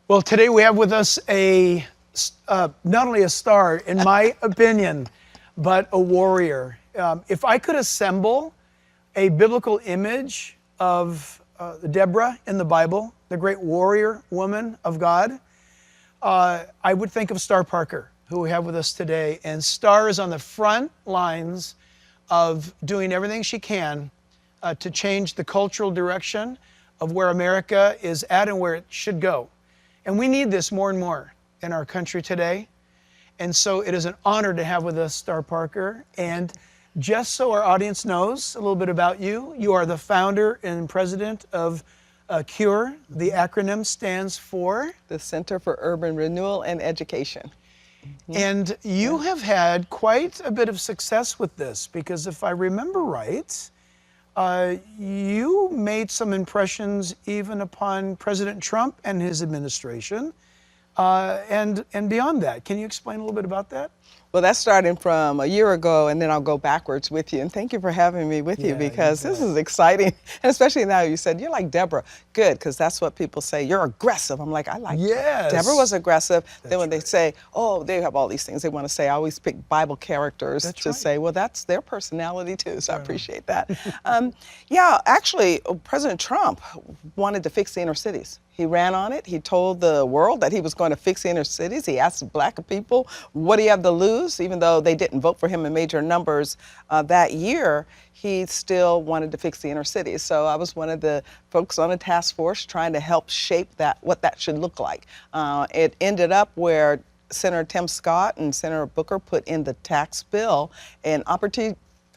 Well, today we have with us not only a star, in my opinion, but a warrior. If I could assemble a biblical image of Deborah in the Bible, the great warrior woman of God, I would think of Star Parker, who we have with us today. And Star is on the front lines of doing everything she can to change the cultural direction of where America is at and where it should go. And we need this more and more in our country today. And so it is an honor to have with us Star Parker. And just so our audience knows a little bit about you, you are the founder and president of CURE. The acronym stands for? The Center for Urban Renewal and Education. And you have had quite a bit of success with this, because if I remember right, you made some impressions even upon President Trump and his administration, and beyond that. Can you explain a little bit about that? Well, that's starting from a year ago, and then I'll go backwards with you. And thank you for having me with you, because this is exciting. And especially now you said, you're like Deborah. Good, because that's what people say. You're aggressive. I'm like, I like yes. Deborah was aggressive. That's then when they say, oh, they have all these things they want to say, I always pick Bible characters to say, well, that's their personality too, so I appreciate that. Yeah, actually, President Trump wanted to fix the inner cities. He ran on it. He told the world that he was going to fix the inner cities. He asked black people, what do you have to lose? Even though they didn't vote for him in major numbers that year, he still wanted to fix the inner cities. So I was one of the folks on a task force trying to help shape that, what that should look like. It ended up where Senator Tim Scott and Senator Booker put in the tax bill an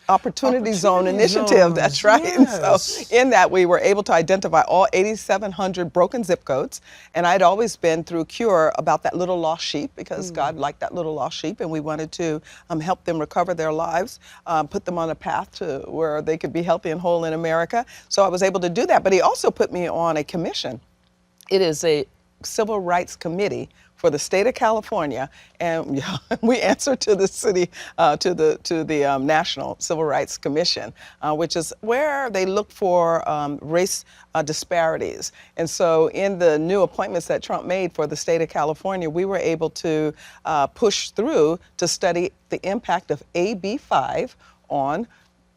Opportunity Zone Initiative, that's right. Yes. And so in that we were able to identify all 8,700 broken zip codes. And I'd always been through CURE about that little lost sheep, because God liked that little lost sheep, and we wanted to help them recover their lives, put them on a path to where they could be healthy and whole in America. So I was able to do that. But he also put me on a commission. It is a civil rights committee for the state of California, and we answer to the city, to the National Civil Rights Commission, which is where they look for race disparities. And so in the new appointments that Trump made for the state of California, we were able to push through to study the impact of AB 5 on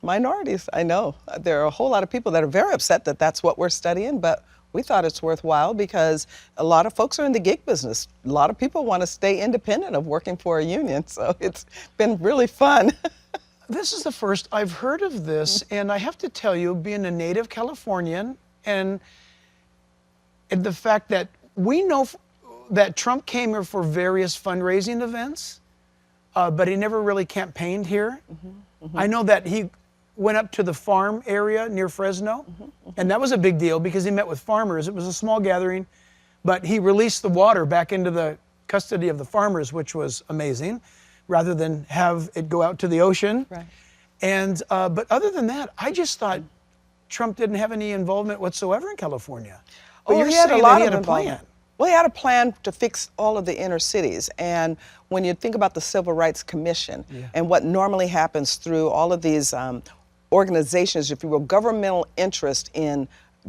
minorities. I know there are a whole lot of people that are very upset that that's what we're studying, but we thought it's worthwhile because a lot of folks are in the gig business. A lot of people want to stay independent of working for a union, so it's been really fun. This is the first I've heard of this, and I have to tell you, being a native Californian, and the fact that we know that Trump came here for various fundraising events, but he never really campaigned here. I know that he went up to the farm area near Fresno, and that was a big deal because he met with farmers. It was a small gathering, but he released the water back into the custody of the farmers, which was amazing, rather than have it go out to the ocean. Right. And but other than that, I just thought Trump didn't have any involvement whatsoever in California. But you're he had saying a lot that he of had a plan. involvement. Well, he had a plan to fix all of the inner cities. And when you think about the Civil Rights Commission and what normally happens through all of these organizations, if you will, governmental interest in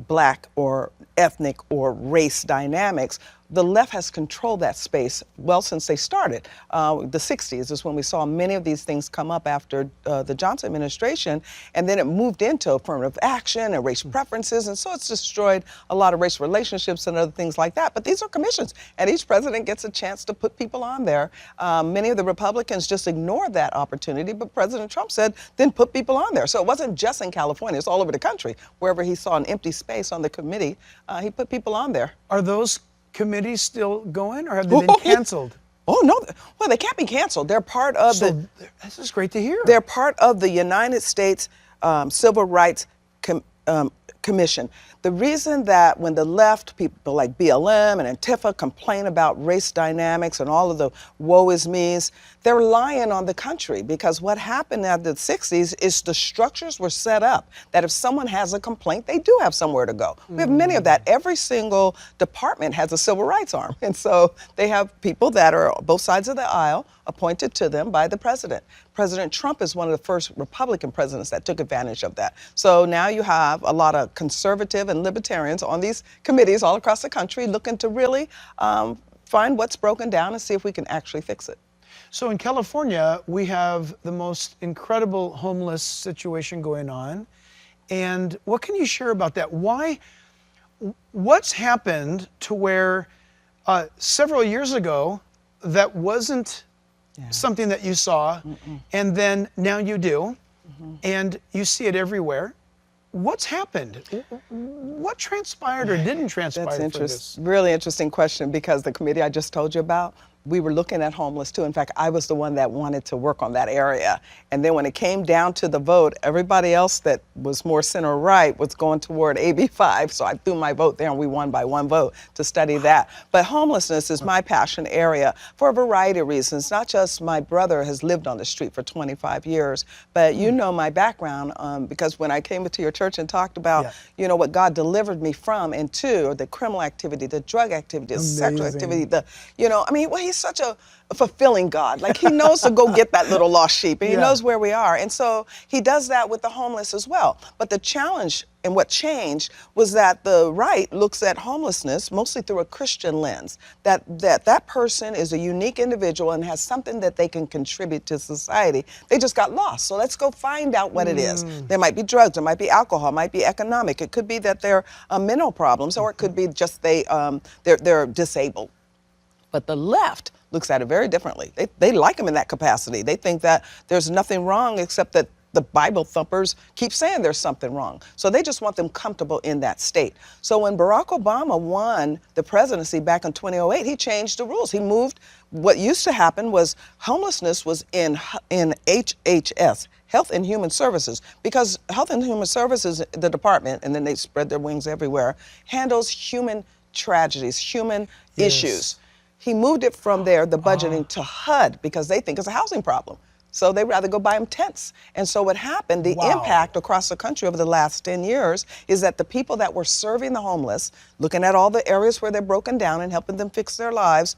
black or ethnic or race dynamics, the left has controlled that space well since they started. The 60s is when we saw many of these things come up after the Johnson administration, and then it moved into affirmative action and race preferences, and so it's destroyed a lot of race relationships and other things like that. But these are commissions, and each president gets a chance to put people on there. Many of the Republicans just ignored that opportunity, but President Trump said, then put people on there. So it wasn't just in California, it's all over the country. Wherever he saw an empty space on the committee, he put people on there. Are those committees still going, or have they been canceled? Oh, no. Well, they can't be canceled. They're part of This is great to hear. They're part of the United States Civil Rights Commission. The reason that when the left, people like BLM and Antifa complain about race dynamics and all of the woe is me's, they're relying on the country, because what happened after the 60s is the structures were set up that if someone has a complaint, they do have somewhere to go. We have many of that. Every single department has a civil rights arm. And so they have people that are both sides of the aisle appointed to them by the president. President Trump is one of the first Republican presidents that took advantage of that. So now you have a lot of conservative and libertarians on these committees all across the country looking to really find what's broken down and see if we can actually fix it. So in California, we have the most incredible homeless situation going on. And what can you share about that? What's happened to where several years ago that wasn't something that you saw, and then now you do, and you see it everywhere? What's happened? What transpired or didn't transpire for this? Really interesting question, because the committee I just told you about, we were looking at homeless too. In fact, I was the one that wanted to work on that area. And then when it came down to the vote, everybody else that was more center right was going toward AB 5. So I threw my vote there and we won by 1 vote to study that. But homelessness is my passion area for a variety of reasons. Not just my brother has lived on the street for 25 years, but you know my background, because when I came into your church and talked about, you know, what God delivered me from and to, the criminal activity, the drug activity, the sexual activity, he's such a fulfilling God. Like, he knows to go get that little lost sheep, and he knows where we are. And so he does that with the homeless as well. But the challenge and what changed was that the right looks at homelessness mostly through a Christian lens, that person is a unique individual and has something that they can contribute to society. They just got lost. So let's go find out what it is. There might be drugs, there might be alcohol, it might be economic. It could be that they're mental problems, or it could be just they're disabled. But the left looks at it very differently. They like them in that capacity. They think that there's nothing wrong except that the Bible thumpers keep saying there's something wrong. So they just want them comfortable in that state. So when Barack Obama won the presidency back in 2008, he changed the rules. He moved, what used to happen was homelessness was in HHS, Health and Human Services, because Health and Human Services, the department, and then they spread their wings everywhere, handles human tragedies, human issues. He moved it from there, the budgeting, to HUD, because they think it's a housing problem. So they'd rather go buy them tents. And so what happened, the impact across the country over the last 10 years is that the people that were serving the homeless, looking at all the areas where they're broken down and helping them fix their lives,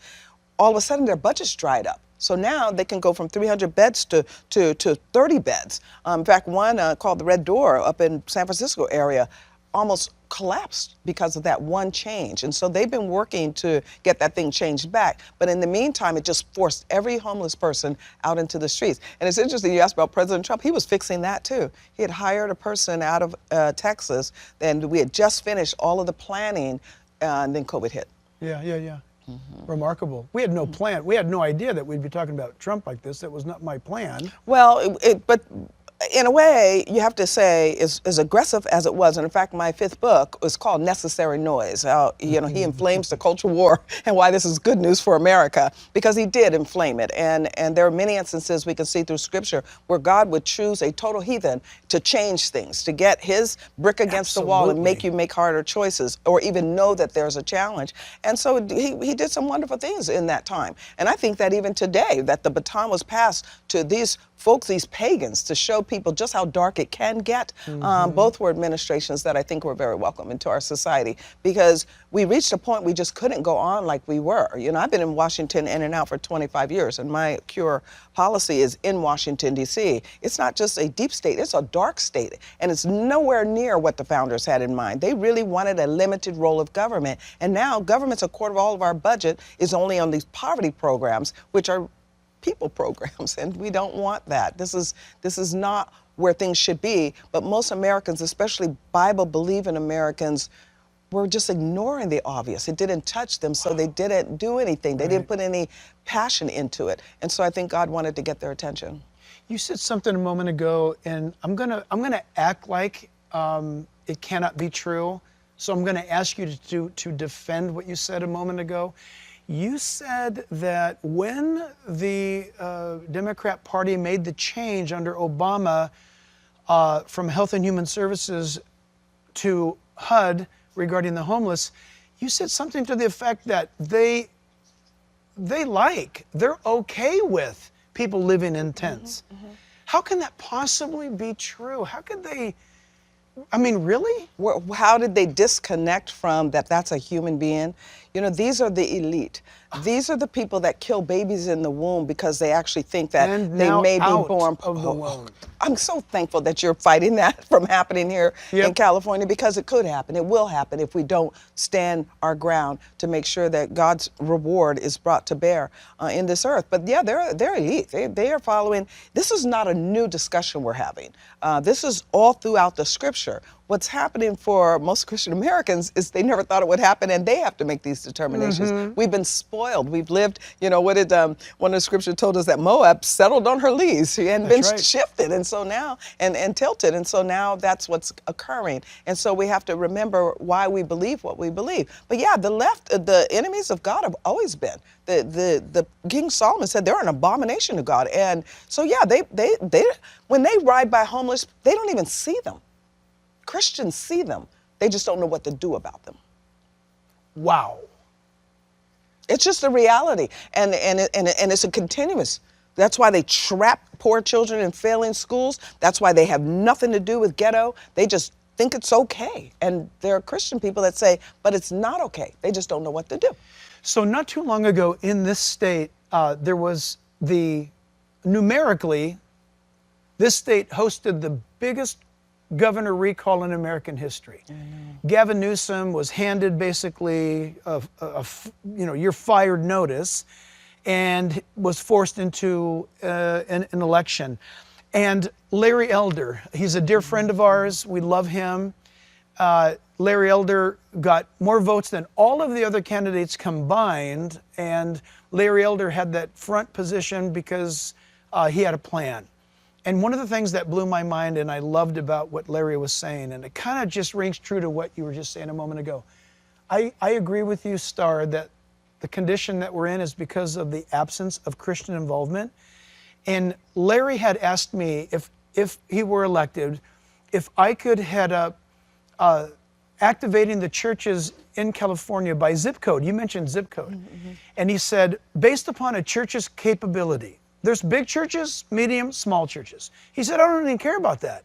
all of a sudden their budgets dried up. So now they can go from 300 beds to 30 beds. In fact, one called the Red Door up in San Francisco area almost collapsed because of that one change. And so they've been working to get that thing changed back. But in the meantime, it just forced every homeless person out into the streets. And it's interesting, you asked about President Trump. He was fixing that too. He had hired a person out of Texas, and we had just finished all of the planning, and then COVID hit. Yeah. Remarkable. We had no plan. We had no idea that we'd be talking about Trump like this. That was not my plan. Well, but in a way, you have to say, as aggressive as it was, and in fact, my 5th book was called Necessary Noise. He inflames the culture war and why this is good news for America, because he did inflame it. And there are many instances we can see through Scripture where God would choose a total heathen to change things, to get his brick against the wall and make you make harder choices, or even know that there's a challenge. And so he did some wonderful things in that time. And I think that even today, that the baton was passed to these folks, these pagans, to show people just how dark it can get. Both were administrations that I think were very welcome into our society, because we reached a point we just couldn't go on like we were. You know, I've been in Washington in and out for 25 years, and my cure policy is in Washington, D.C. It's not just a deep state, it's a dark state, and it's nowhere near what the founders had in mind. They really wanted a limited role of government, and now government's a quarter of all of our budget is only on these poverty programs, which are people programs, and we don't want that. This is not where things should be, but most Americans, especially Bible-believing Americans, were just ignoring the obvious. It didn't touch them, so they didn't do anything. They didn't put any passion into it, and so I think God wanted to get their attention. You said something a moment ago, and I'm gonna act like it cannot be true, so I'm gonna ask you to defend what you said a moment ago. You said that when the Democrat Party made the change under Obama from Health and Human Services to HUD regarding the homeless, you said something to the effect that they're okay with people living in tents. How can that possibly be true? How could they? I mean, really? How did they disconnect from that that's a human being? You know, these are the elite. These are the people that kill babies in the womb because they actually think that And they now may be out born. of the womb. I'm so thankful that you're fighting that from happening here in California, because it could happen. It will happen if we don't stand our ground to make sure that God's reward is brought to bear in this earth. But yeah, they're elite. They are following. This is not a new discussion we're having. This is all throughout the scripture. What's happening for most Christian Americans is they never thought it would happen, and they have to make these determinations. We've been spoiled. We've lived, what did one of the scriptures told us, that Moab settled on her lees. She hadn't been shifted, and so now, and tilted, and so now that's what's occurring. And so we have to remember why we believe what we believe. But yeah, the left, the enemies of God have always been. The King Solomon said they're an abomination to God. And so yeah, they when they ride by homeless, they don't even see them. Christians see them. They just don't know what to do about them. Wow. It's just a reality. And it's a continuous. That's why they trap poor children in failing schools. That's why they have nothing to do with ghetto. They just think it's okay. And there are Christian people that say, but it's not okay. They just don't know what to do. So not too long ago in this state, there was numerically, this state hosted the biggest governor recall in American history. Gavin Newsom was handed basically you're fired notice, and was forced into an election. And Larry Elder, he's a dear friend of ours. We love him. Larry Elder got more votes than all of the other candidates combined, and Larry Elder had that front position because he had a plan. And one of the things that blew my mind and I loved about what Larry was saying, and it kind of just rings true to what you were just saying a moment ago. I agree with you, Star, that the condition that we're in is because of the absence of Christian involvement. And Larry had asked me if he were elected, if I could head up activating the churches in California by zip code. You mentioned zip code. And he said, based upon a church's capability, there's big churches, medium, small churches. He said, I don't even care about that.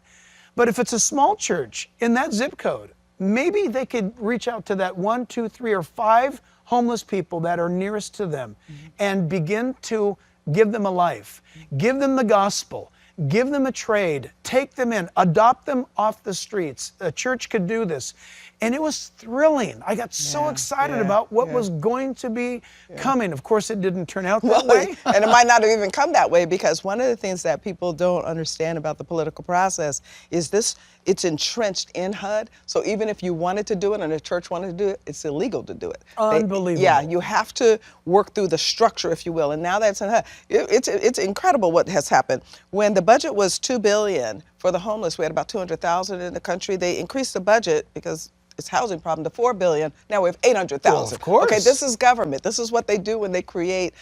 But if it's a small church in that zip code, maybe they could reach out to that 1, 2, 3, or 5 homeless people that are nearest to them and begin to give them a life, give them the gospel, give them a trade, take them in, adopt them off the streets. A church could do this. And it was thrilling. I got so excited about what was going to be coming. Of course, it didn't turn out that way. And it might not have even come that way, because one of the things that people don't understand about the political process is it's entrenched in HUD. So even if you wanted to do it and the church wanted to do it, it's illegal to do it. Unbelievable. You have to work through the structure, if you will. And now that's in HUD. It's incredible what has happened. When the budget was $2 billion for the homeless, we had about 200,000 in the country. They increased the budget because it's housing problem to $4 billion. Now we have 800,000. Well, of course. Okay, this is government. This is what they do when they create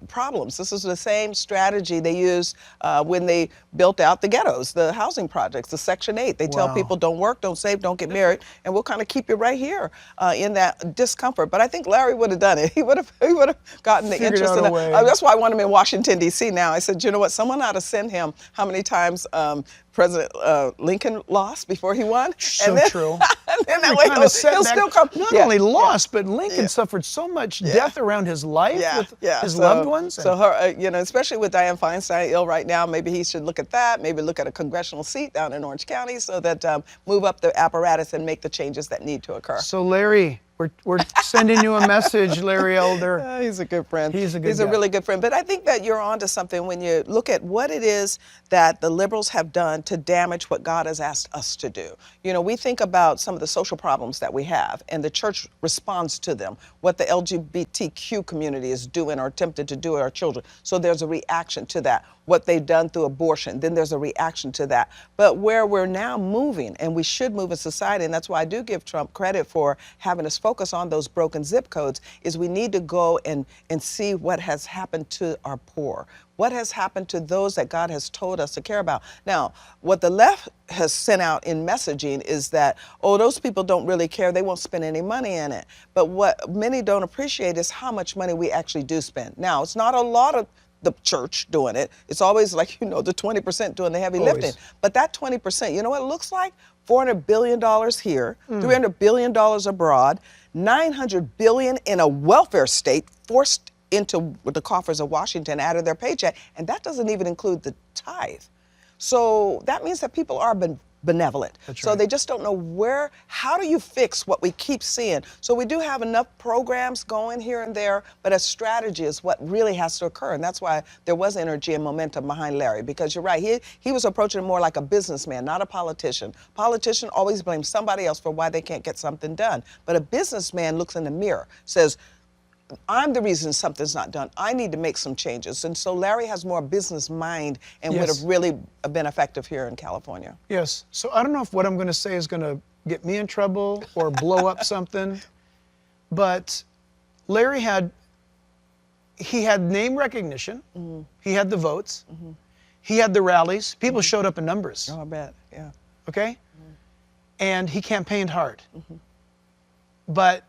problems. This is the same strategy they used when they built out the ghettos, the housing projects, the Section 8. They tell people, don't work, don't save, don't get married, and we'll kind of keep you right here in that discomfort. But I think Larry would have done it. He would have gotten the interest in that. That's why I want him in Washington, D.C. now. I said, you know what? Someone ought to send him how many times President Lincoln lost before he won. So true. And then that way he'll still come. Not only lost, but Lincoln suffered so much death around his life with his loved ones. So her, especially with Dianne Feinstein ill right now, maybe he should look at that. Maybe look at a congressional seat down in Orange County, so that move up the apparatus and make the changes that need to occur. So Larry, we're sending you a message, Larry Elder. He's a good friend. He's a really good friend. But I think that you're onto something when you look at what it is that the liberals have done to damage what God has asked us to do. We think about some of the social problems that we have, and the church responds to them, what the LGBTQ community is doing or attempted to do with our children. So there's a reaction to that. What they've done through abortion, then there's a reaction to that. But where we're now moving, and we should move in society, and that's why I do give Trump credit for having us focus on those broken zip codes, is we need to go and see what has happened to our poor. What has happened to those that God has told us to care about? Now, what the left has sent out in messaging is that, those people don't really care. They won't spend any money in it. But what many don't appreciate is how much money we actually do spend. Now, it's not a lot of the church doing it. It's always like, the 20% doing the heavy Always. lifting. But that 20%, you know what it looks like? $400 billion here, $300 billion abroad, $900 billion in a welfare state forced into the coffers of Washington out of their paycheck, and that doesn't even include the tithe. So that means that people are benevolent. That's so right. they just don't know how do you fix what we keep seeing? So we do have enough programs going here and there, but a strategy is what really has to occur. And that's why there was energy and momentum behind Larry, because you're right, he was approaching it more like a businessman, not a politician. Politician always blames somebody else for why they can't get something done. But a businessman looks in the mirror, says, I'm the reason something's not done. I need to make some changes. And so Larry has more business mind and would have really been effective here in California. Yes. So I don't know if what I'm going to say is going to get me in trouble or blow up something, but Larry had name recognition. He had the votes. He had the rallies. People showed up in numbers. Oh, I bet, yeah. Okay? And he campaigned hard. But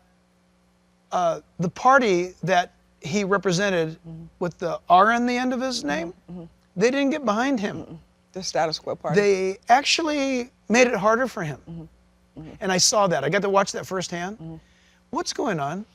the party that he represented with the R in the end of his name, they didn't get behind him. The status quo party. They actually made it harder for him. And I saw that. I got to watch that firsthand. What's going on?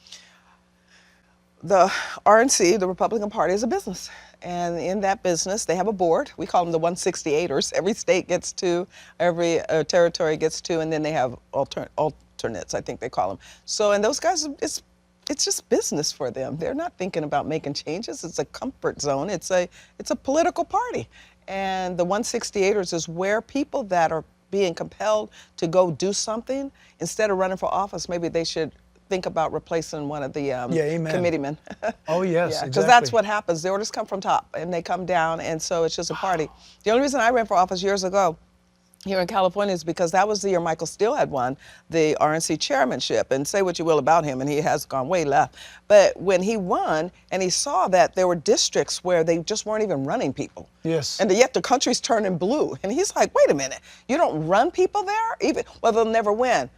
The RNC, the Republican Party, is a business. And in that business, they have a board. We call them the 168ers. Every state gets two, every territory gets two, and then they have alternates, I think they call them. So, and those guys, it's just business for them. They're not thinking about making changes. It's a comfort zone. It's a political party. And the 168ers is where people that are being compelled to go do something, instead of running for office, maybe they should think about replacing one of the committeemen. Oh, yes, because that's what happens. The orders come from top, and they come down, and so it's just a party. The only reason I ran for office years ago here in California is because that was the year Michael Steele had won the RNC chairmanship. And say what you will about him, and he has gone way left. But when he won, and he saw that there were districts where they just weren't even running people. Yes. And yet the country's turning blue. And he's like, wait a minute, you don't run people there? Well, they'll never win.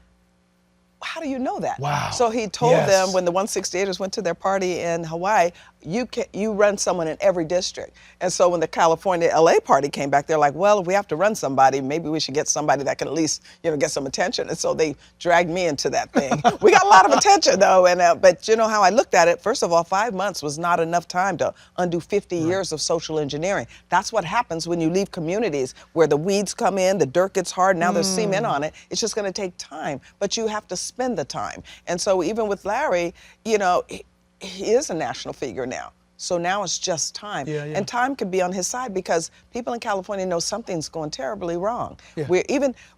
How do you know that? Wow. So he told them when the 168ers went to their party in Hawaii, you run someone in every district. And so when the California LA party came back, they're like, well, if we have to run somebody, maybe we should get somebody that can at least, get some attention. And so they dragged me into that thing. We got a lot of attention though. And but you know how I looked at it? First of all, 5 months was not enough time to undo 50 years of social engineering. That's what happens when you leave communities where the weeds come in, the dirt gets hard, now there's cement on it. It's just going to take time, but you have to spend the time. And so even with Larry, he is a national figure now. So now it's just time. And time could be on his side because people in California know something's going terribly wrong.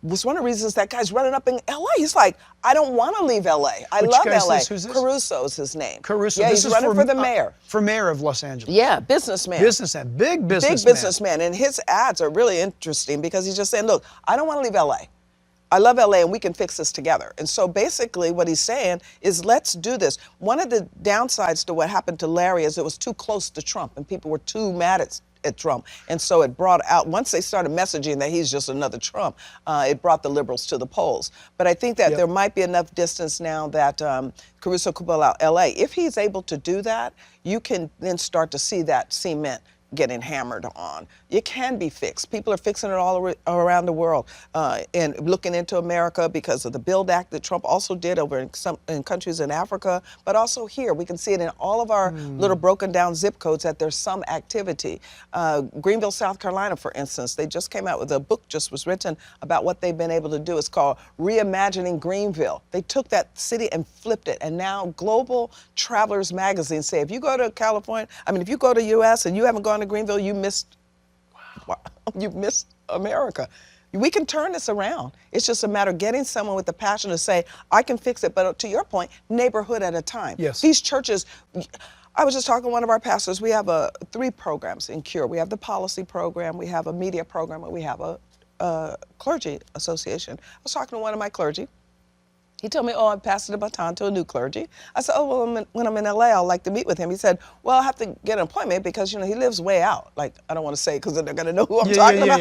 Was one of the reasons that guy's running up in LA. He's like, I don't want to leave LA. I love LA. Who's this? Caruso's his name. Caruso. Yeah, this he's is running for the mayor. For mayor of Los Angeles. Yeah, businessman. Businessman. Big businessman. Big businessman. And his ads are really interesting because he's just saying, look, I don't want to leave LA. I love LA and we can fix this together. And so basically what he's saying is let's do this. One of the downsides to what happened to Larry is it was too close to Trump and people were too mad at Trump. And so it brought out, once they started messaging that he's just another Trump, it brought the liberals to the polls. But I think that there might be enough distance now that Caruso could pull out LA. If he's able to do that, you can then start to see that cement getting hammered on. It can be fixed. People are fixing it all around the world and looking into America because of the Build Act that Trump also did over in countries in Africa, but also here. We can see it in all of our little broken down zip codes that there's some activity. Greenville, South Carolina, for instance, they just came out with a book just was written about what they've been able to do. It's called Reimagining Greenville. They took that city and flipped it, and now Global Travelers Magazine say if you go to California, if you go to U.S. and you haven't gone to Greenville, you missed America. We can turn this around. It's just a matter of getting someone with the passion to say, I can fix it, but to your point, neighborhood at a time. Yes. These churches, I was just talking to one of our pastors, we have 3 programs in Cure. We have the policy program, we have a media program, and we have a clergy association. I was talking to one of my clergy. He told me, I'm passing the baton to a new clergy. I said, well, when I'm in LA, I'll like to meet with him. He said, well, I'll have to get an appointment because, he lives way out. Like, I don't want to say because they're going to know who I'm talking about.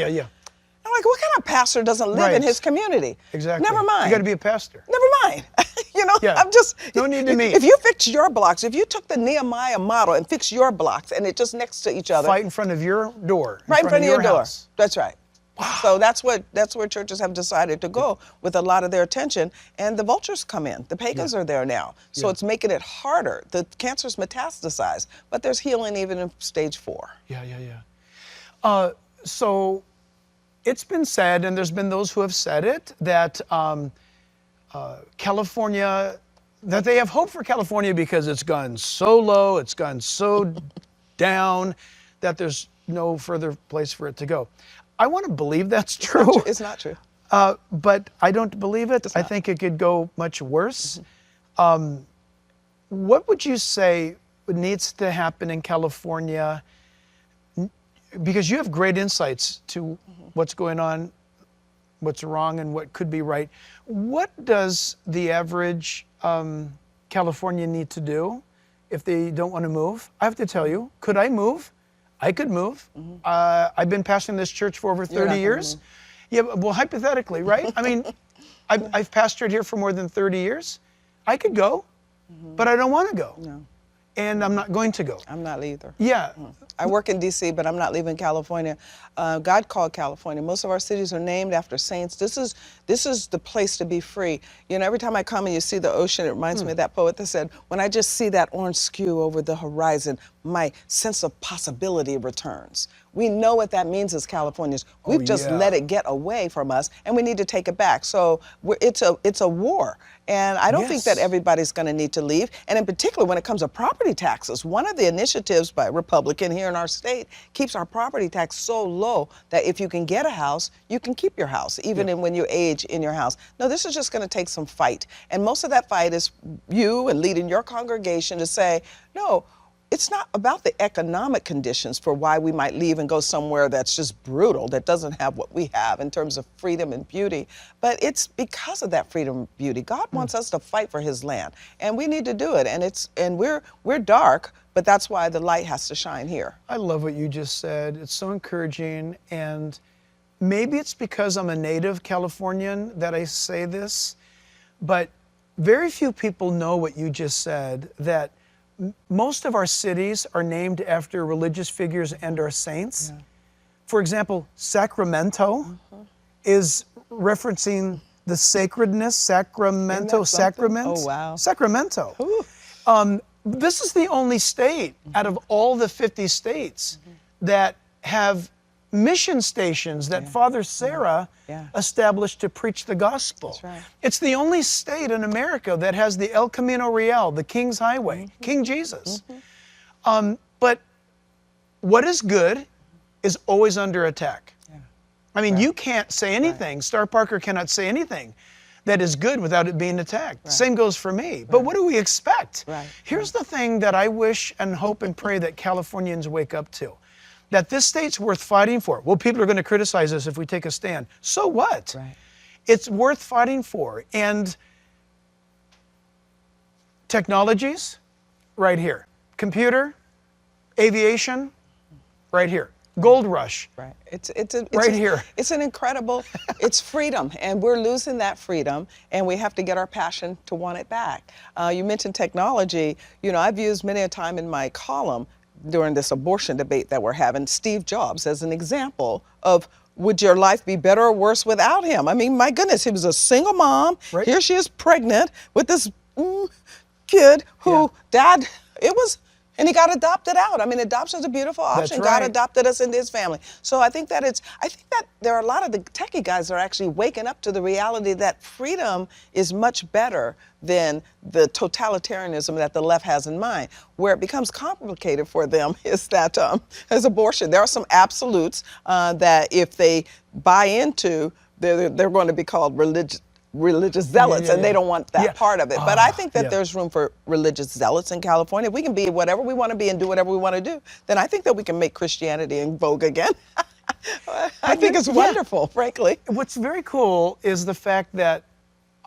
I'm like, what kind of pastor doesn't live in Right. his community? Exactly. Never mind. You got to be a pastor. Never mind. You know, Yeah. I'm just. No need to meet. If you fix your blocks, if you took the Nehemiah model and fixed your blocks and it just next to each other. Fight in front of your door. Right in front of your door. House. That's right. Wow. So that's where churches have decided to go with a lot of their attention. And the vultures come in. The pagans are there now. So it's making it harder. The cancer's metastasized, but there's healing even in stage 4. Yeah. So it's been said, and there's been those who have said it, that California, that they have hope for California because it's gone so low, it's gone so down, that there's no further place for it to go. I want to believe that's true. It's not true. But I don't believe it. I think it could go much worse. What would you say needs to happen in California? Because you have great insights to what's going on, what's wrong, and what could be right. What does the average Californian need to do if they don't want to move? I have to tell you, could I move? I could move. I've been pastoring this church for over 30 years. Yeah, well, hypothetically, right? I mean, I've pastored here for more than 30 years. I could go, but I don't want to go. No. And I'm not going to go. I'm not either. Yeah. I work in D.C., but I'm not leaving California. God called California. Most of our cities are named after saints. This is the place to be free. You know, every time I come and you see the ocean, it reminds me of that poet that said, when I just see that orange skew over the horizon, my sense of possibility returns. We know what that means as Californians. We've just let it get away from us, and we need to take it back. So it's a war. And I don't think that everybody's going to need to leave. And in particular, when it comes to property taxes, one of the initiatives by a Republican here in our state keeps our property tax so low that if you can get a house, you can keep your house, even when you age in your house. No, this is just going to take some fight. And most of that fight is you and leading your congregation to say, no, it's not about the economic conditions for why we might leave and go somewhere that's just brutal, that doesn't have what we have in terms of freedom and beauty, but it's because of that freedom and beauty. God wants us to fight for his land, and we need to do it. And we're dark, but that's why the light has to shine here. I love what you just said. It's so encouraging, and maybe it's because I'm a native Californian that I say this, but very few people know what you just said, that most of our cities are named after religious figures and our saints. For example, Sacramento is referencing the sacredness, sacramento. Oh, wow. Sacramento. This is the only state out of all the 50 states that have mission stations that Father Sarah established to preach the gospel. That's right. It's the only state in America that has the El Camino Real, the King's Highway, King Jesus. But what is good is always under attack. I mean, you can't say anything. Star Parker cannot say anything that is good without it being attacked. Same goes for me. But what do we expect? Here's the thing that I wish and hope and pray that Californians wake up to. That this state's worth fighting for. Well, people are going to criticize us if we take a stand. So what? It's worth fighting for. And technologies, right here. Computer, aviation, right here. Gold rush. It's here. It's an incredible, it's freedom, and we're losing that freedom, and we have to get our passion to want it back. You mentioned technology. You know, I've used many a time in my column during this abortion debate that we're having, Steve Jobs as an example of, would your life be better or worse without him? I mean, my goodness, he was a single mom. Here she is pregnant with this kid who dad, and he got adopted out. I mean, adoption is a beautiful option. God adopted us into his family. So I think that there are a lot of the techie guys that are actually waking up to the reality that freedom is much better than the totalitarianism that the left has in mind. Where it becomes complicated for them is that as abortion, there are some absolutes that if they buy into, they're going to be called religious zealots, and they don't want that part of it. But I think that there's room for religious zealots in California. If we can be whatever we want to be and do whatever we want to do, then I think that we can make Christianity in vogue again. I think it's wonderful, frankly. What's very cool is the fact that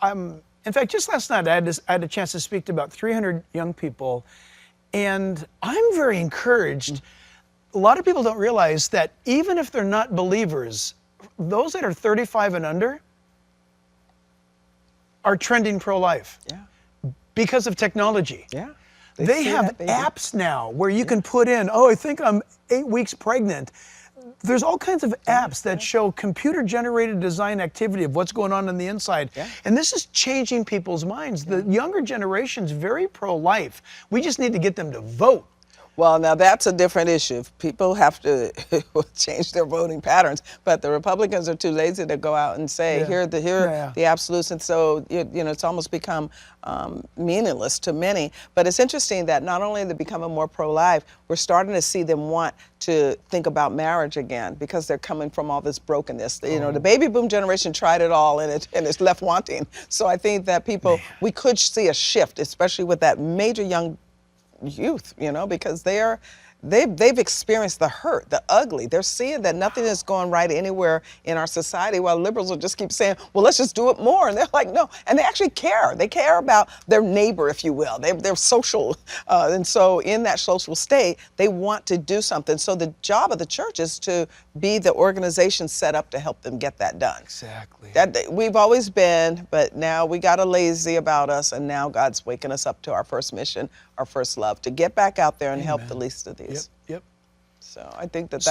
in fact, just last night I had a chance to speak to about 300 young people, and I'm very encouraged. A lot of people don't realize that even if they're not believers, those that are 35 and under are trending pro-life. Yeah. Because of technology. Yeah. They have apps now where you can put in, oh, I think I'm 8 weeks pregnant. There's all kinds of apps that show computer-generated design activity of what's going on the inside. Yeah. And this is changing people's minds. The younger generation's very pro-life. We just need to get them to vote. Well, now that's a different issue. People have to change their voting patterns, but the Republicans are too lazy to go out and say, here are the absolutes, and so you know it's almost become meaningless to many. But it's interesting that not only are they becoming more pro-life, we're starting to see them want to think about marriage again because they're coming from all this brokenness. You know, the baby boom generation tried it all and it's left wanting. So I think that we could see a shift, especially with that major young youth, you know, because they've experienced the hurt, the ugly. They're seeing that nothing is going right anywhere in our society, while liberals will just keep saying, well, let's just do it more. And they're like, no. And they actually care. They care about their neighbor, if you will. They're social. And so in that social state, they want to do something. So the job of the church is to be the organization set up to help them get that done. Exactly. That we've always been, but now we got a lazy about us, and now God's waking us up to our first mission, our first love, to get back out there and help the least of these. Yep. So I think that's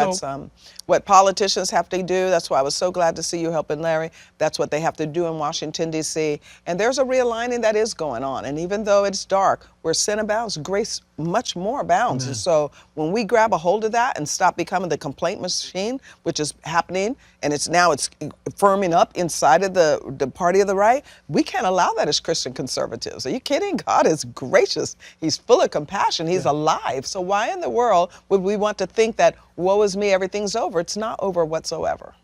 what politicians have to do. That's why I was so glad to see you helping Larry. That's what they have to do in Washington, D.C. And there's a realigning that is going on. And even though it's dark, where sin abounds, grace much more abounds. And so when we grab a hold of that and stop becoming the complaint machine, which is happening, and it's firming up inside of the party of the right, we can't allow that as Christian conservatives. Are you kidding? God is gracious. He's full of compassion. He's alive. So why in the world would we want to think that, woe is me, everything's over? It's not over whatsoever.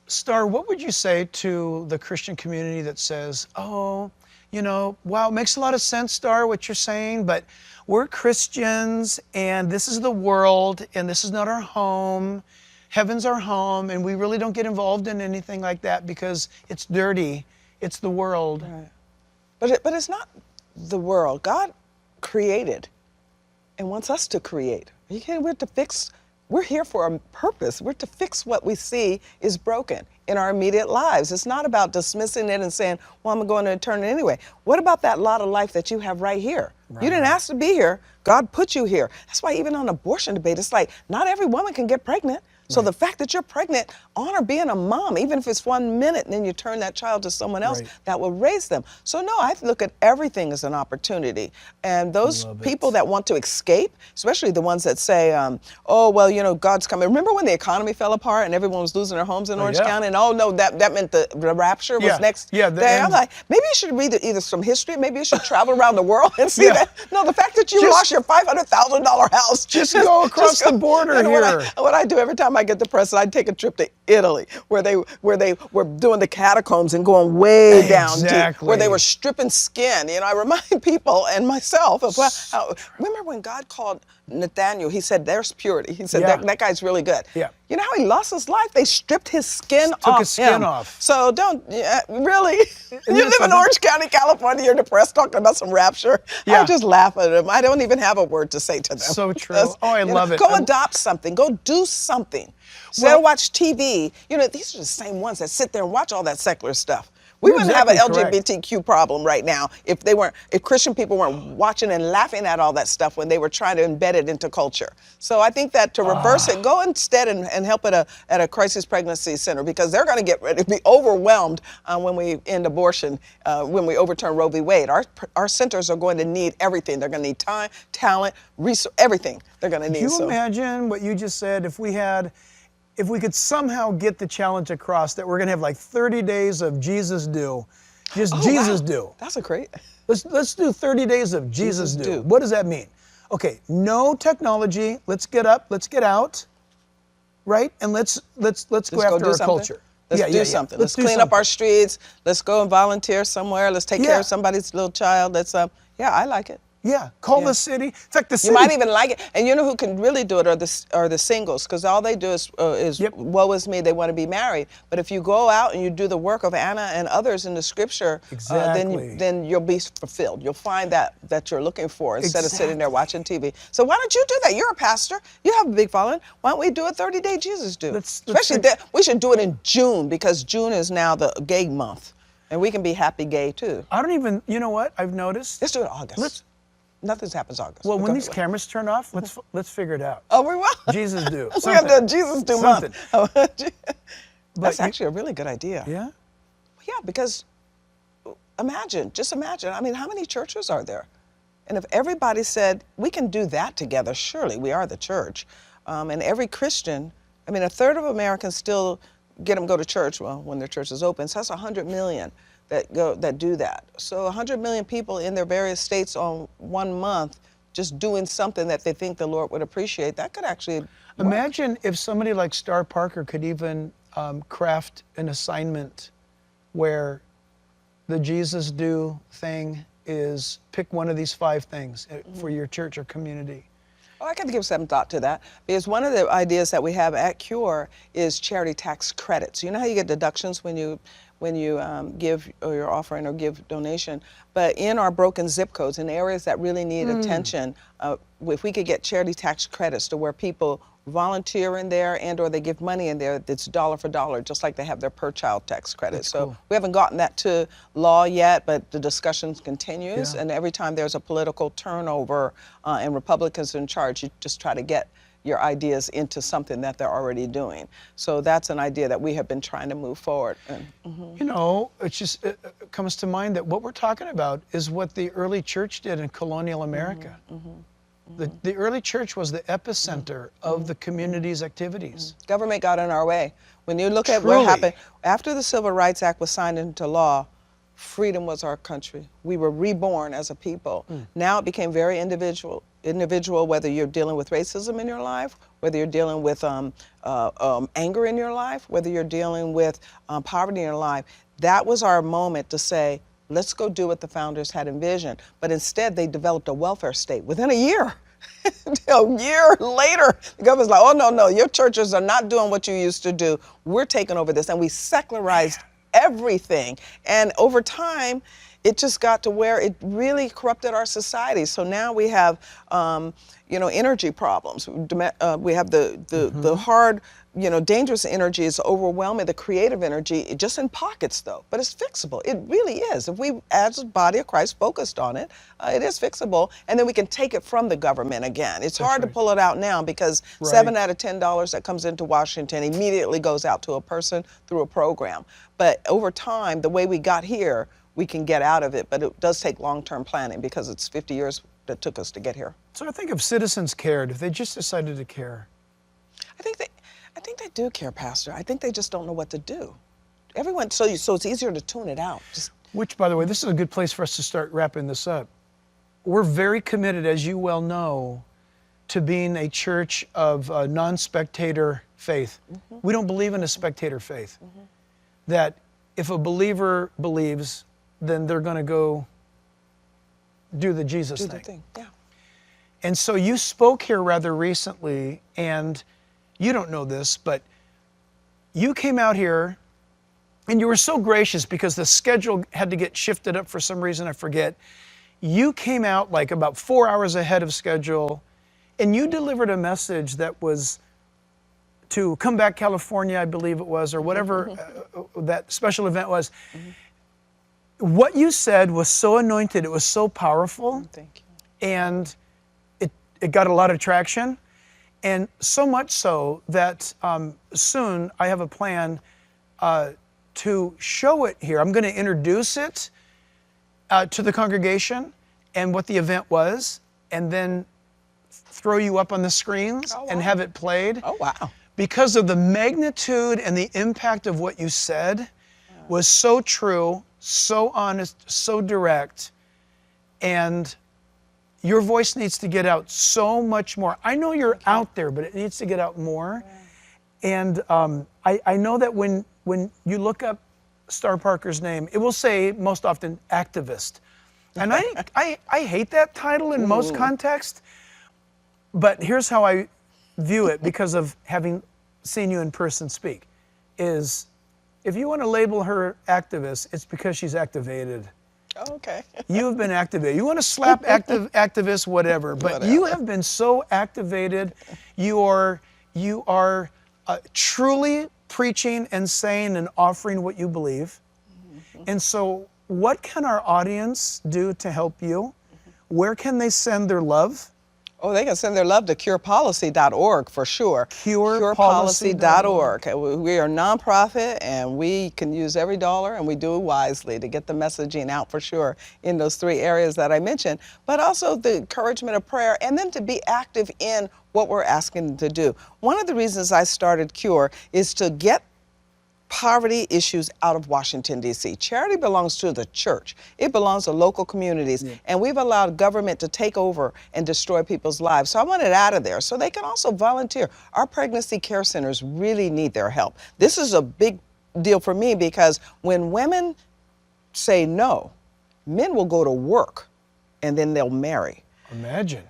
Star, what would you say to the Christian community that says, oh, you know, wow, it makes a lot of sense, Star, what you're saying, but we're Christians and this is the world and this is not our home. Heaven's our home and we really don't get involved in anything like that because it's dirty. It's the world. Right. But it's not the world. God created and wants us to create. We're here for a purpose. We're to fix what we see is broken in our immediate lives. It's not about dismissing it and saying, well, I'm going to turn it anyway. What about that lot of life that you have right here? Right. You didn't ask to be here. God put you here. That's why even on abortion debate, it's like not every woman can get pregnant. So the fact that you're pregnant, honor being a mom, even if it's 1 minute, and then you turn that child to someone else that will raise them. So no, I look at everything as an opportunity. And those people that want to escape, especially the ones that say, oh, well, you know, God's coming. Remember when the economy fell apart and everyone was losing their homes in Orange County? And oh no, that meant the rapture was next day. I'm like, maybe you should read either some history, maybe you should travel around the world and see that. No, the fact that you lost your $500,000 house. Just go across the border here. What I do every time I get depressed, I'd take a trip to Italy, where they were doing the catacombs and going way down to where they were stripping skin. You know, I remind people and myself of how, remember when God called Nathaniel, he said, there's purity. He said, that guy's really good. Yeah. You know how he lost his life? They stripped his skin off. Took his skin off. So don't, really? You live in Orange County, California, you're depressed talking about some rapture. I just laugh at them. I don't even have a word to say to them. So true. Oh, I love it. Go adopt something. Go do something. Instead of watch TV, you know, these are the same ones that sit there and watch all that secular stuff. We wouldn't have an LGBTQ problem right now if Christian people weren't watching and laughing at all that stuff when they were trying to embed it into culture. So I think that to reverse it, go instead and help at a crisis pregnancy center, because they're going to get ready to be overwhelmed when we end abortion, when we overturn Roe v. Wade. Our centers are going to need everything. They're going to need time, talent, resource, everything they're going to need. Can you imagine what you just said if we could somehow get the challenge across that we're going to have like 30 days of Jesus do. Just Jesus do. That's a great. Let's do 30 days of Jesus do. What does that mean? Okay, no technology. Let's get up, let's get out. Right? And let's go after our culture. Let's do something. Let's clean up our streets. Let's go and volunteer somewhere. Let's take care of somebody's little child. I like it. Yeah, call Yeah. the city. In fact, the You city. might even like it. And you know who can really do it are the singles, because all they do is Yep. woe is me, they want to be married. But if you go out and you do the work of Anna and others in the scripture, Exactly. then you'll be fulfilled. You'll find that you're looking for instead of sitting there Exactly. watching TV. So why don't you do that? You're a pastor. You have a big following. Why don't we do a 30-day Jesus do? Let's Especially think- we should do it in June, because June is now the gay month. And we can be happy gay too. I don't even, you know what I've noticed? Let's do it in August. Nothing happens August. Well, Go when ahead. these cameras turn off, let's figure it out. Oh, we will. Jesus do. We have something. the Jesus do Something. month. But That's you- actually a really good idea. Yeah. Yeah, because just imagine. I mean, how many churches are there? And if everybody said, we can do that together, surely we are the church. And every Christian, I mean, a third of Americans still go to church, well, when their church is open. So that's 100 million that do that. So 100 million people in their various states on 1 month just doing something that they think the Lord would appreciate. That could actually work. Imagine if somebody like Star Parker could even craft an assignment where the Jesus do thing is pick one of these 5 things for your church or community. Oh, I got to give some thought to that, because one of the ideas that we have at Cure is charity tax credits. You know how you get deductions when you give your offering or give donation, but in our broken zip codes, in areas that really need attention, if we could get charity tax credits to where people volunteer in there and or they give money in there, that's dollar for dollar, just like they have their per child tax credit. That's So cool. we haven't gotten that to law yet, but the discussion continues. Yeah. And every time there's a political turnover and Republicans in charge, you just try to get your ideas into something that they're already doing. So that's an idea that we have been trying to move forward. And, You know, it comes to mind that what we're talking about is what the early church did in colonial America. The early church was the epicenter of the community's activities. government got in our way. When you look at Truly. what happened, after the Civil Rights Act was signed into law, freedom was our country. We were reborn as a people. Now it became very individual, whether you're dealing with racism in your life, whether you're dealing with anger in your life, whether you're dealing with poverty in your life. That was our moment to say, let's go do what the founders had envisioned. But instead, they developed a welfare state within a year. A year later, the government's like, oh, no, your churches are not doing what you used to do. We're taking over this. And we secularized everything. And over time, it just got to where it really corrupted our society. So now we have, energy problems. We have the hard, dangerous energy is overwhelming. The creative energy, just in pockets though, but it's fixable. It really is. If we, as a body of Christ, focused on it, it is fixable. And then we can take it from the government again. It's hard to pull it out now because Right. 7 out of $10 that comes into Washington immediately goes out to a person through a program. But over time, the way we got here, we can get out of it, but it does take long-term planning because it's 50 years that took us to get here. So I think if citizens cared, if they just decided to care. I think they do care, Pastor. I think they just don't know what to do. Everyone, so it's easier to tune it out. Which, by the way, this is a good place for us to start wrapping this up. We're very committed, as you well know, to being a church of non-spectator faith. We don't believe in a spectator faith. That if a believer believes, then they're going to go do the Jesus Do thing. the thing, yeah. And so you spoke here rather recently, and you don't know this, but you came out here and you were so gracious because the schedule had to get shifted up for some reason, I forget. You came out like about 4 hours ahead of schedule, and you delivered a message that was to Come Back California, I believe it was, or whatever that special event was. What you said was so anointed, it was so powerful. Thank you. And it got a lot of traction, and so much so that soon I have a plan to show it here. I'm going to introduce it to the congregation and what the event was, and then throw you up on the screens and have it played. Oh, wow. Because of the magnitude and the impact of what you said was so true, so honest, so direct, and your voice needs to get out so much more. I know you're out there, but it needs to get out more. And I know that when you look up Star Parker's name, it will say most often activist. And I hate that title in most contexts, but here's how I view it because of having seen you in person speak, is if you want to label her activist, it's because she's activated. Oh, okay. You have been activated. You want to slap activist, whatever, but you have been so activated. You are truly preaching and saying and offering what you believe. And so what can our audience do to help you? Where can they send their love? Oh, they can send their love to curepolicy.org for sure. Curepolicy.org. We are a nonprofit, and we can use every dollar, and we do it wisely to get the messaging out for sure in those 3 areas that I mentioned, but also the encouragement of prayer, and then to be active in what we're asking them to do. One of the reasons I started Cure is to get poverty issues out of Washington, D.C. Charity belongs to the church. It belongs to local communities. Yeah. And we've allowed government to take over and destroy people's lives. So I want it out of there so they can also volunteer. Our pregnancy care centers really need their help. This is a big deal for me because when women say no, men will go to work and then they'll marry. Imagine.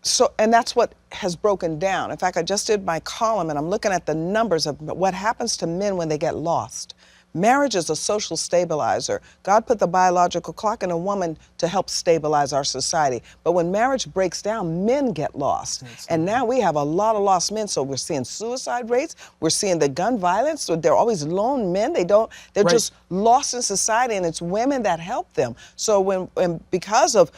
So, and that's what has broken down. In fact, I just did my column and I'm looking at the numbers of what happens to men when they get lost. Marriage is a social stabilizer. God put the biological clock in a woman to help stabilize our society. But when marriage breaks down, men get lost. And now we have a lot of lost men. So we're seeing suicide rates. We're seeing the gun violence. So they're always lone men. They're right. Just lost in society, and it's women that help them. So when because of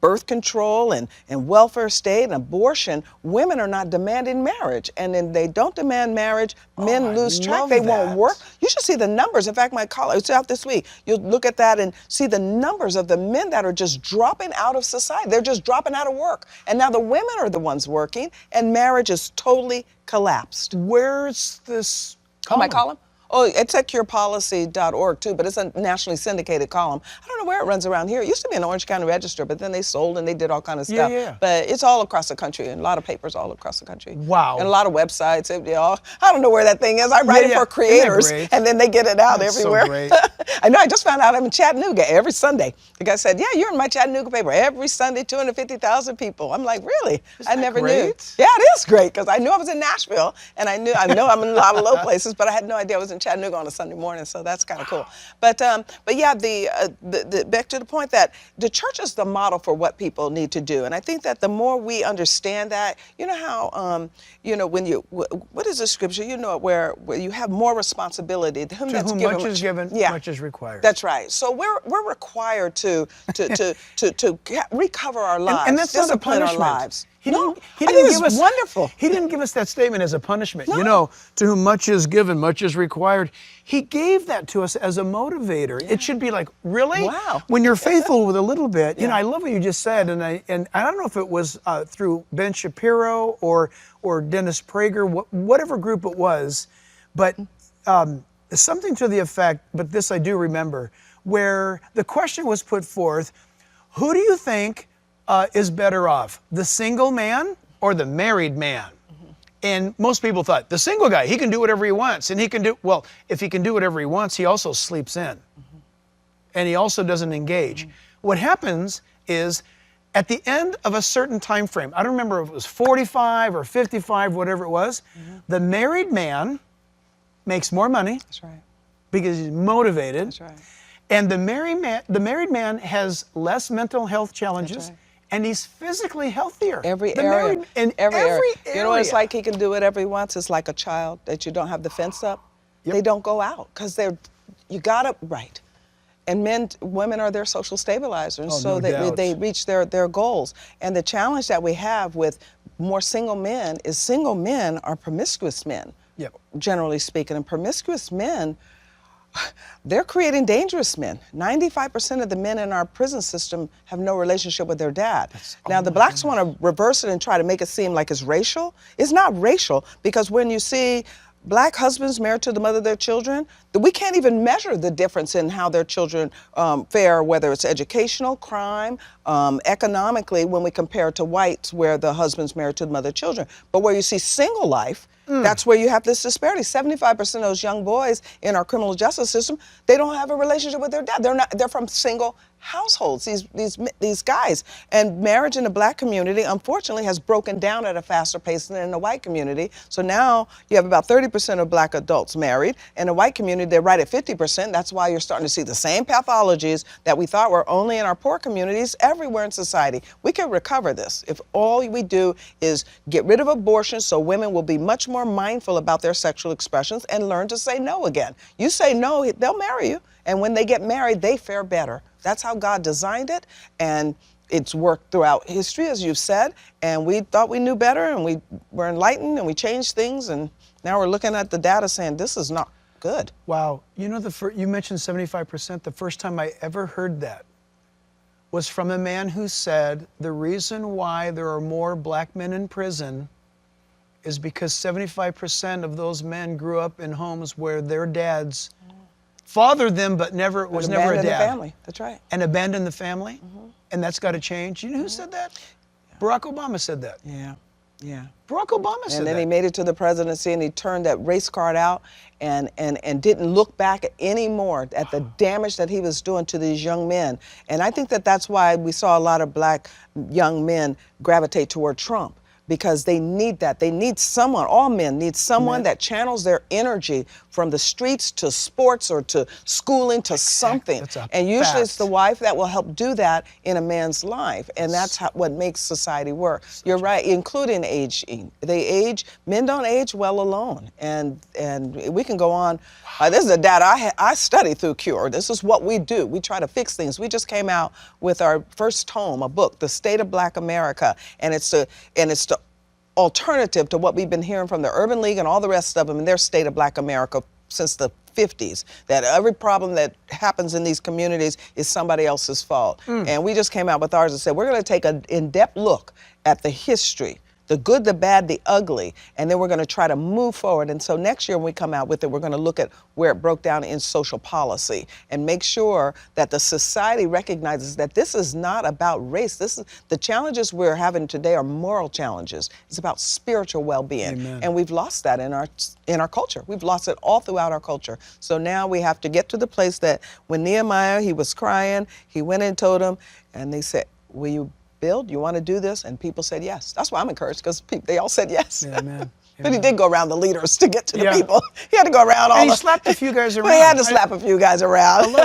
birth control and welfare state and abortion, women are not demanding marriage. And then they don't demand marriage, men lose track. They won't work. You should see the numbers. In fact, my column, it's out this week. You'll look at that and see the numbers of the men that are just dropping out of society. They're just dropping out of work. And now the women are the ones working, and marriage is totally collapsed. Where's this column? My column? Oh, it's at curepolicy.org too, but it's a nationally syndicated column. I don't know where it runs around here. It used to be in the Orange County Register, but then they sold and they did all kind of stuff. Yeah. But it's all across the country, and a lot of papers all across the country. Wow. And a lot of websites. I don't know where that thing is. I write it for creators, and then they get it out everywhere. So great. I know. I just found out I'm in Chattanooga every Sunday. The guy said, "Yeah, you're in my Chattanooga paper every Sunday, 250,000 people." I'm like, "Really? I never knew." Yeah, it is great because I knew I was in Nashville, and I know I'm in a lot of low places, but I had no idea I was in Chattanooga on a Sunday morning, so that's kind of cool. But yeah, the back to the point that the church is the model for what people need to do, and I think that the more we understand that, you know how when you what is the scripture? You know it where you have more responsibility. To whom much is given, much is required. That's right. So we're required to recover our lives, and that's not a punishment. Our lives. He I didn't think give us wonderful. He didn't give us that statement as a punishment. No. You know, to whom much is given, much is required. He gave that to us as a motivator. Yeah. It should be like, really? Wow. When you're faithful with a little bit, you know, I love what you just said, and I don't know if it was through Ben Shapiro or Dennis Prager, whatever group it was, but something to the effect, but this I do remember, where the question was put forth, who do you think is better off, the single man or the married man? And most people thought, the single guy, he can do whatever he wants. And if he can do whatever he wants, he also sleeps in. And he also doesn't engage. What happens is, at the end of a certain time frame, I don't remember if it was 45 or 55, whatever it was, the married man makes more money. That's right. Because he's motivated. That's right. And the married man has less mental health challenges. That's right. And he's physically healthier. Every area. In every area. You know what it's like? He can do whatever he wants. It's like a child that you don't have the fence up. Yep. They don't go out because right. And women are their social stabilizers, so they reach their goals. And the challenge that we have with more single men is single men are promiscuous men, generally speaking. And promiscuous men, they're creating dangerous men. 95% of the men in our prison system have no relationship with their dad. Now, the blacks want to reverse it and try to make it seem like it's racial. It's not racial, because when you see black husbands married to the mother of their children, we can't even measure the difference in how their children fare, whether it's educational, crime, economically when we compare it to whites where the husband's married to the mother of children. But where you see single life, that's where you have this disparity. 75% of those young boys in our criminal justice system, they don't have a relationship with their dad. They're from single households, these guys. And marriage in the black community, unfortunately, has broken down at a faster pace than in the white community. So now you have about 30% of black adults married. In the white community, they're right at 50%. That's why you're starting to see the same pathologies that we thought were only in our poor communities everywhere in society. We can recover this if all we do is get rid of abortion so women will be much more mindful about their sexual expressions and learn to say no again. You say no, they'll marry you. And when they get married, they fare better. That's how God designed it, and it's worked throughout history, as you've said, and we thought we knew better, and we were enlightened, and we changed things, and now we're looking at the data saying this is not good. Wow. You know, you mentioned 75%. The first time I ever heard that was from a man who said the reason why there are more black men in prison is because 75% of those men grew up in homes where their dads fathered them, but never was never a dad. Abandoned the family. That's right. And abandoned the family, and that's got to change. You know who said that? Barack Obama said that. Yeah, yeah. Barack Obama said that. And then he made it to the presidency, and he turned that race card out, and didn't look back anymore at the damage that he was doing to these young men. And I think that that's why we saw a lot of black young men gravitate toward Trump. Because they need that. They need someone, all men need someone that channels their energy from the streets to sports or to schooling to something. And usually it's the wife that will help do that in a man's life. And that's what makes society work. You're right, including aging. Men don't age well alone. And we can go on. This is the data I study through CURE. This is what we do. We try to fix things. We just came out with our first tome, a book, The State of Black America. And it's the alternative to what we've been hearing from the Urban League and all the rest of them in their State of Black America since the 50s, that every problem that happens in these communities is somebody else's fault. And we just came out with ours and said, we're going to take an in-depth look at the history, the good, the bad, the ugly, and then we're going to try to move forward. And so next year when we come out with it, we're going to look at where it broke down in social policy and make sure that the society recognizes that this is not about race. The challenges we're having today are moral challenges. It's about spiritual well-being. Amen. And we've lost that in our culture. We've lost it all throughout our culture. So now we have to get to the place that when Nehemiah, he was crying, he went and told them, and they said, will you build? You want to do this? And people said yes. That's why I'm encouraged, because they all said yes. Yeah, man. But he did go around the leaders to get to the people. He had to go around all and he slapped a few guys around. Well, he had to slap a few guys around.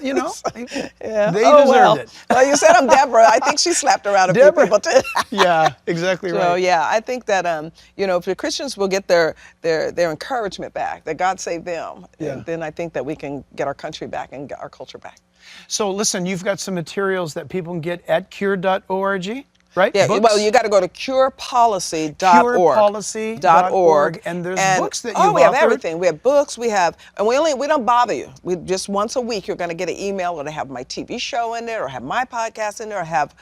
You know, they deserved it. Well, you said I'm Deborah. I think she slapped around a few people too. Yeah, exactly right. So yeah, I think that you know, if the Christians will get their encouragement back, that God saved them, then I think that we can get our country back and get our culture back. So listen, you've got some materials that people can get at cure.org, right? Yeah, books? Well, you got to go to curepolicy.org. Curepolicy.org. And there's books that you've authored. Oh, we have everything. We have books, we don't bother you. We just once a week, you're going to get an email that'll have my TV show in there, or have my podcast in there, or have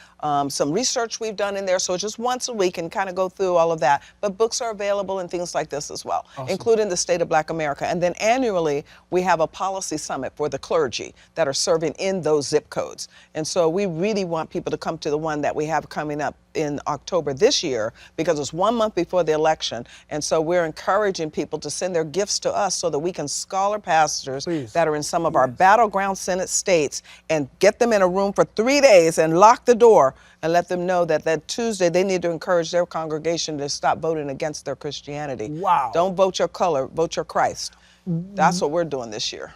some research we've done in there. So just once a week and kind of go through all of that. But books are available and things like this as well, including the State of Black America. And then annually, we have a policy summit for the clergy that are serving in those zip codes. And so we really want people to come to the one that we have coming up in October this year, because it's 1 month before the election. And so we're encouraging people to send their gifts to us so that we can scholar pastors that are in some of our battleground Senate states and get them in a room for 3 days and lock the door and let them know that that Tuesday they need to encourage their congregation to stop voting against their Christianity. Wow. Don't vote your color, vote your Christ. That's what we're doing this year.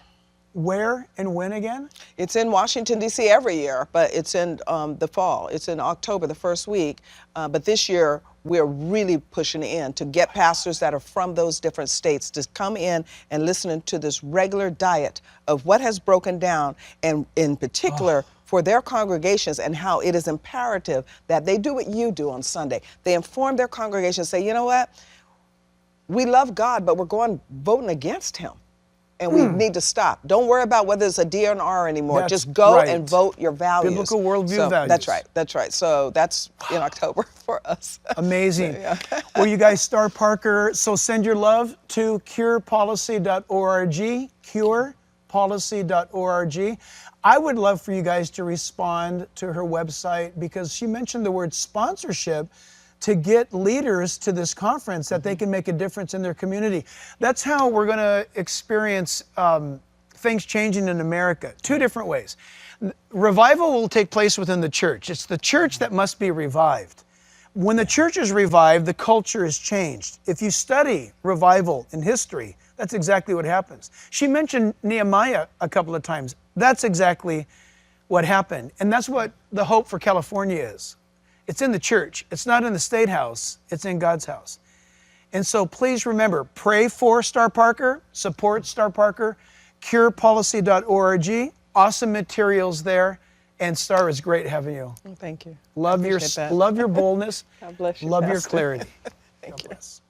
Where and when again? It's in Washington, D.C. every year, but it's in the fall. It's in October, the first week. But this year, we're really pushing in to get pastors that are from those different states to come in and listen to this regular diet of what has broken down, and in particular, for their congregations, and how it is imperative that they do what you do on Sunday. They inform their congregations, say, you know what? We love God, but we're voting against him. And we need to stop. Don't worry about whether it's a D or an R anymore. Just go and vote your values. Biblical worldview values. That's right. That's right. So that's in October for us. Amazing. So, yeah. Well, you guys, Star Parker, so send your love to curepolicy.org, curepolicy.org. I would love for you guys to respond to her website, because she mentioned the word sponsorship to get leaders to this conference that they can make a difference in their community. That's how we're going to experience things changing in America. Two different ways. Revival will take place within the church. It's the church that must be revived. When the church is revived, the culture is changed. If you study revival in history, that's exactly what happens. She mentioned Nehemiah a couple of times. That's exactly what happened. And that's what the hope for California is. It's in the church. It's not in the State House. It's in God's house. And so please remember, pray for Star Parker, support Star Parker, curepolicy.org. Awesome materials there. And Star, it's great having you. Thank you. Love your boldness. God bless you, Love your Pastor. clarity. Thank God you. bless.